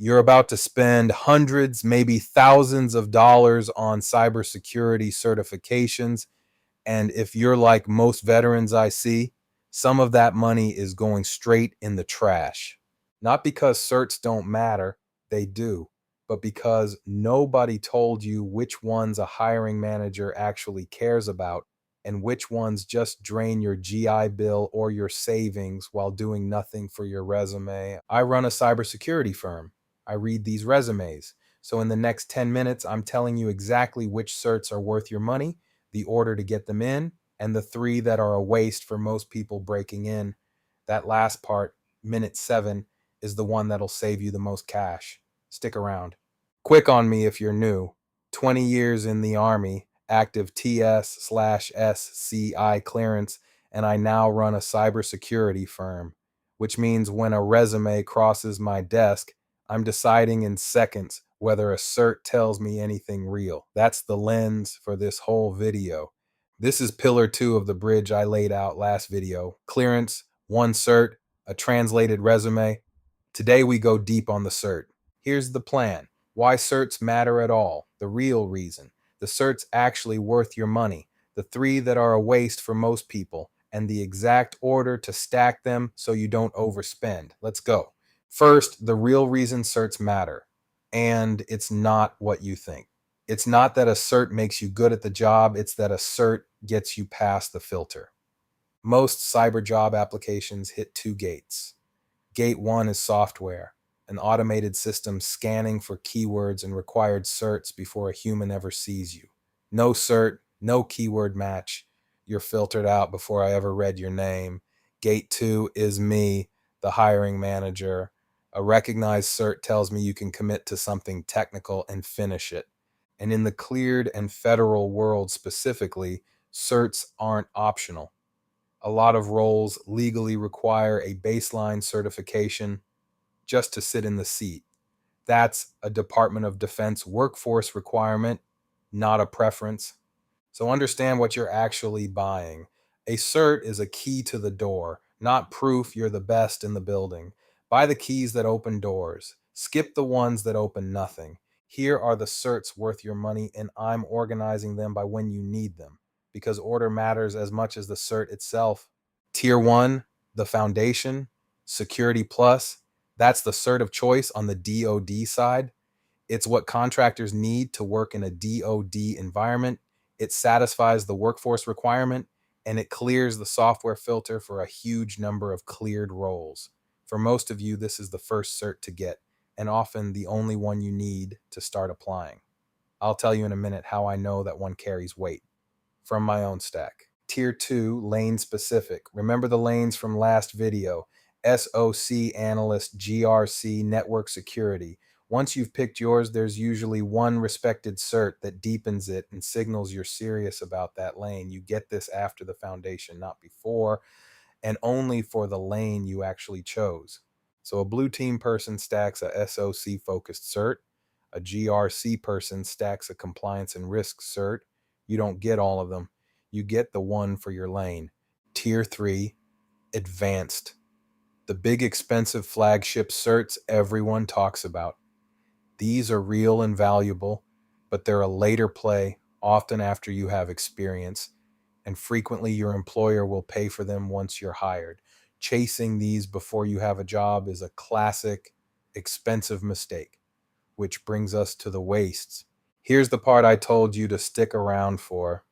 You're about to spend hundreds, maybe thousands of dollars on cybersecurity certifications. And if you're like most veterans I see, some of that money is going straight in the trash. Not because certs don't matter, they do, but because nobody told you which ones a hiring manager actually cares about and which ones just drain your GI Bill or your savings while doing nothing for your resume. I run a cybersecurity firm. I read these resumes. So in the next 10 minutes, I'm telling you exactly which certs are worth your money, the order to get them in, and the three that are a waste for most people breaking in. That last part, minute 7, is the one that'll save you the most cash. Stick around. Quick on me if you're new. 20 years in the Army, active TS/SCI clearance, and I now run a cybersecurity firm, which means when a resume crosses my desk, I'm deciding in seconds whether a cert tells me anything real. That's the lens for this whole video. This is pillar 2 of the bridge I laid out last video. Clearance, 1 cert, a translated resume. Today we go deep on the cert. Here's the plan. Why certs matter at all. The real reason. The cert's actually worth your money. The 3 that are a waste for most people. And the exact order to stack them so you don't overspend. Let's go. First, the real reason certs matter. And it's not what you think. It's not that a cert makes you good at the job. It's that a cert gets you past the filter. Most cyber job applications hit 2 gates. Gate 1 is software, an automated system scanning for keywords and required certs before a human ever sees you. No cert, no keyword match. You're filtered out before I ever read your name. Gate 2 is me, the hiring manager. A recognized cert tells me you can commit to something technical and finish it. And in the cleared and federal world specifically, certs aren't optional. A lot of roles legally require a baseline certification just to sit in the seat. That's a Department of Defense workforce requirement, not a preference. So understand what you're actually buying. A cert is a key to the door, not proof you're the best in the building. Buy the keys that open doors. Skip the ones that open nothing. Here are the certs worth your money, and I'm organizing them by when you need them, because order matters as much as the cert itself. Tier 1, the foundation, Security Plus, that's the cert of choice on the DoD side. It's what contractors need to work in a DoD environment. It satisfies the workforce requirement, and it clears the software filter for a huge number of cleared roles. For most of you, this is the first cert to get, and often the only one you need to start applying. I'll tell you in a minute how I know that one carries weight from my own stack. Tier 2, lane specific. Remember the lanes from last video. SOC analyst, GRC, network security. Once you've picked yours, there's usually one respected cert that deepens it and signals you're serious about that lane. You get this after the foundation, not before, and only for the lane you actually chose. So a blue team person stacks a SOC focused cert. A GRC person stacks a compliance and risk cert. You don't get all of them. You get the one for your lane. Tier 3, advanced. The big expensive flagship certs everyone talks about. These are real and valuable, but they're a later play, often after you have experience, and frequently your employer will pay for them once you're hired. Chasing these before you have a job is a classic, expensive mistake, which brings us to the wastes. Here's the part I told you to stick around for.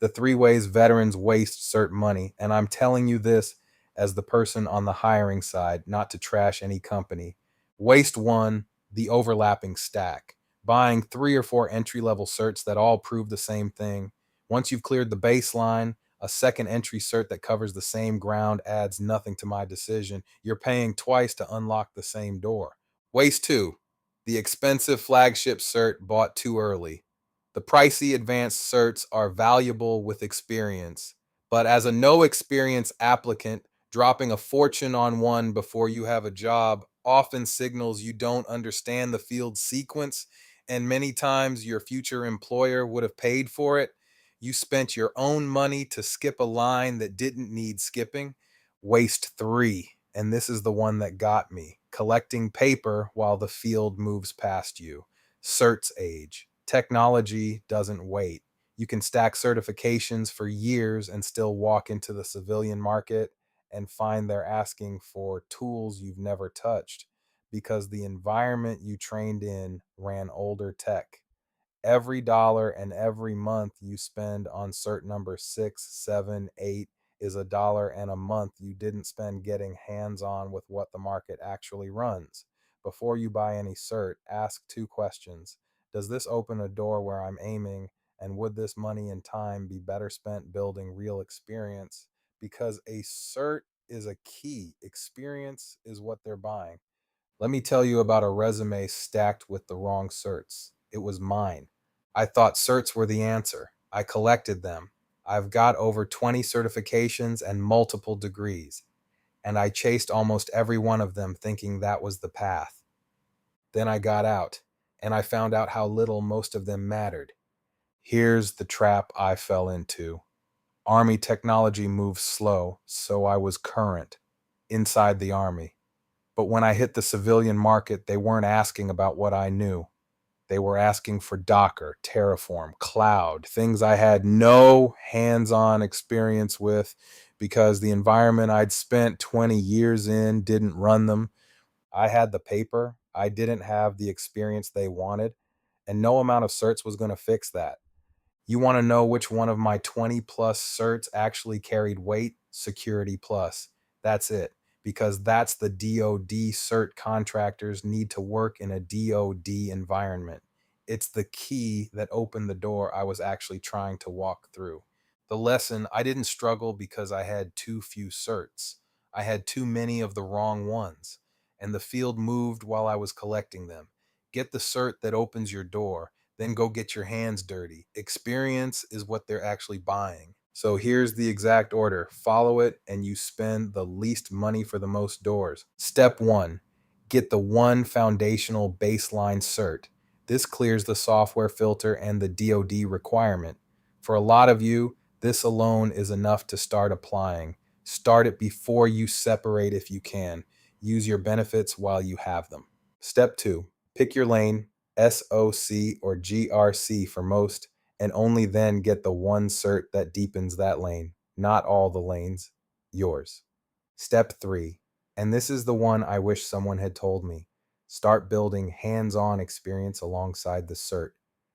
The 3 ways veterans waste cert money, and I'm telling you this as the person on the hiring side, not to trash any company. Waste 1, the overlapping stack. Buying 3 or 4 entry-level certs that all prove the same thing. Once you've cleared the baseline, a second entry cert that covers the same ground adds nothing to my decision. You're paying twice to unlock the same door. Waste 2, the expensive flagship cert bought too early. The pricey advanced certs are valuable with experience, but as a no experience applicant, dropping a fortune on one before you have a job often signals you don't understand the field sequence, and many times your future employer would have paid for it. You spent your own money to skip a line that didn't need skipping. Waste 3, and this is the one that got me. collecting paper while the field moves past you. Certs age. Technology doesn't wait. You can stack certifications for years and still walk into the civilian market and find they're asking for tools you've never touched because the environment you trained in ran older tech. Every dollar and every month you spend on cert number 6, 7, 8 is a dollar and a month you didn't spend getting hands on with what the market actually runs. Before you buy any cert, ask two questions. Does this open a door where I'm aiming? And would this money and time be better spent building real experience? Because a cert is a key, experience is what they're buying. Let me tell you about a resume stacked with the wrong certs. It was mine. I thought certs were the answer. I collected them. I've got over 20 certifications and multiple degrees, and I chased almost every one of them thinking that was the path. Then I got out, and I found out how little most of them mattered. Here's the trap I fell into. Army technology moves slow, so I was current inside the Army. But when I hit the civilian market, they weren't asking about what I knew. They were asking for Docker, Terraform, cloud, things I had no hands on experience with because the environment I'd spent 20 years in didn't run them. I had the paper, I didn't have the experience they wanted, and no amount of certs was going to fix that. You want to know which one of my 20 plus certs actually carried weight? Security Plus. That's it. Because that's the DoD cert contractors need to work in a DoD environment. It's the key that opened the door I was actually trying to walk through. The lesson: I didn't struggle because I had too few certs. I had too many of the wrong ones, and the field moved while I was collecting them. Get the cert that opens your door, then go get your hands dirty. Experience is what they're actually buying. So here's the exact order. Follow it and you spend the least money for the most doors. Step 1. Get the one foundational baseline cert. This clears the software filter and the DoD requirement. For a lot of you, this alone is enough to start applying. Start it before you separate if you can. Use your benefits while you have them. Step 2. Pick your lane, SOC or GRC for most, and only then get the one cert that deepens that lane. Not all the lanes, yours. Step 3, and this is the one I wish someone had told me. Start building hands-on experience alongside the cert.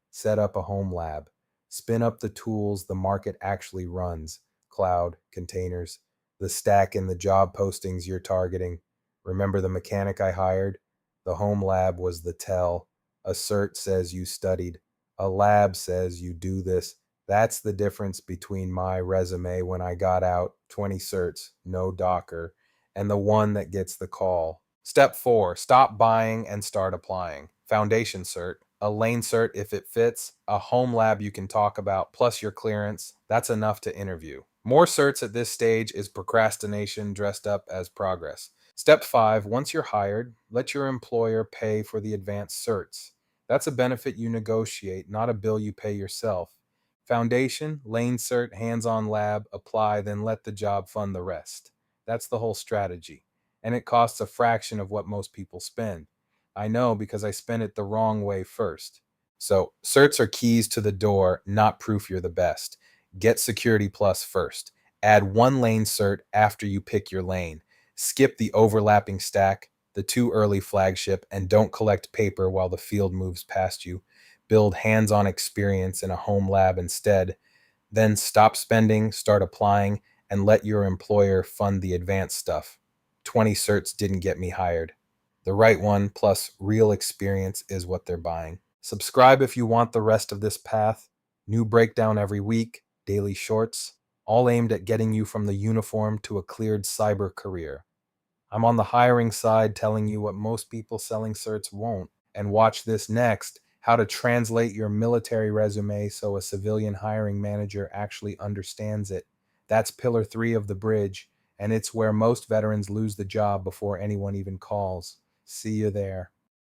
Set up a home lab. Spin up the tools the market actually runs, cloud, containers, the stack in the job postings you're targeting. Remember the mechanic I hired? The home lab was the tell. A cert says you studied. A lab says you do this. That's the difference between my resume when I got out, 20 certs, no Docker, and the one that gets the call. Step 4, stop buying and start applying. Foundation cert, a lane cert if it fits, a home lab you can talk about, plus your clearance. That's enough to interview. More certs at this stage is procrastination dressed up as progress. Step 5, once you're hired, let your employer pay for the advanced certs. That's a benefit you negotiate, not a bill you pay yourself. Foundation, lane cert, hands-on lab, apply, then let the job fund the rest. That's the whole strategy. And it costs a fraction of what most people spend. I know because I spent it the wrong way first. So, certs are keys to the door, not proof you're the best. Get Security Plus first. Add one lane cert after you pick your lane. Skip the overlapping stack, the too early flagship, and don't collect paper while the field moves past you. Build hands-on experience in a home lab instead. Then stop spending, start applying, and let your employer fund the advanced stuff. 20 certs didn't get me hired. The right one plus real experience is what they're buying. Subscribe if you want the rest of this path. New breakdown every week, daily shorts, all aimed at getting you from the uniform to a cleared cyber career. I'm on the hiring side telling you what most people selling certs won't. And watch this next: how to translate your military resume so a civilian hiring manager actually understands it. That's pillar 3 of the bridge, and it's where most veterans lose the job before anyone even calls. See you there.